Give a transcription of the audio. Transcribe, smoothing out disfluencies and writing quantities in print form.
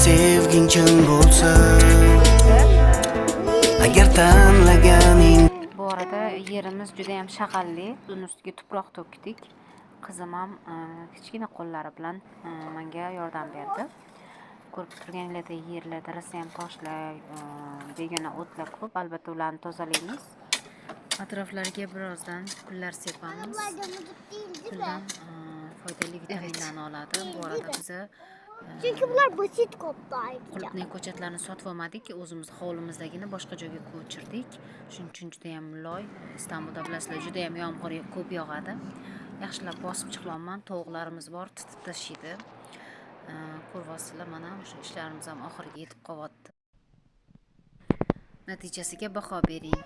sevging chin bo'lsa, agar tanlaganing. Bu arada yerimiz juda ham shag'alli. Uni ustiga tuproq to'kdik. Qizim ham kichkina qo'llari bilan menga yordam berdi. Ko'rib turganinglardek yerlarda rosa ham toshlar, begona o'tlar ko'p. Albatta ularni tozalaymiz. Atroflarga birozdan gullar sepamiz. Guldan foydali vitaminlarni oladi. Bu arada biz Çünkü bunlar basit koptu qulupnay ko'chatlarini sotib olmadik, o'zimiz hovlimizdagini boshqa joyga ko'chirdik. Shuning uchun juda ham loy. Istanbulda bilasizlar, juda ham yomg'ir ko'p yog'adi. Yaxshilab bosib chiqolman, tovuqlarimiz bor, titib tashiydi. Ko'ryapsizlar, mana o'sha ishlarimiz ham oxiriga yetib qolyapti. Natijasiga baho bering.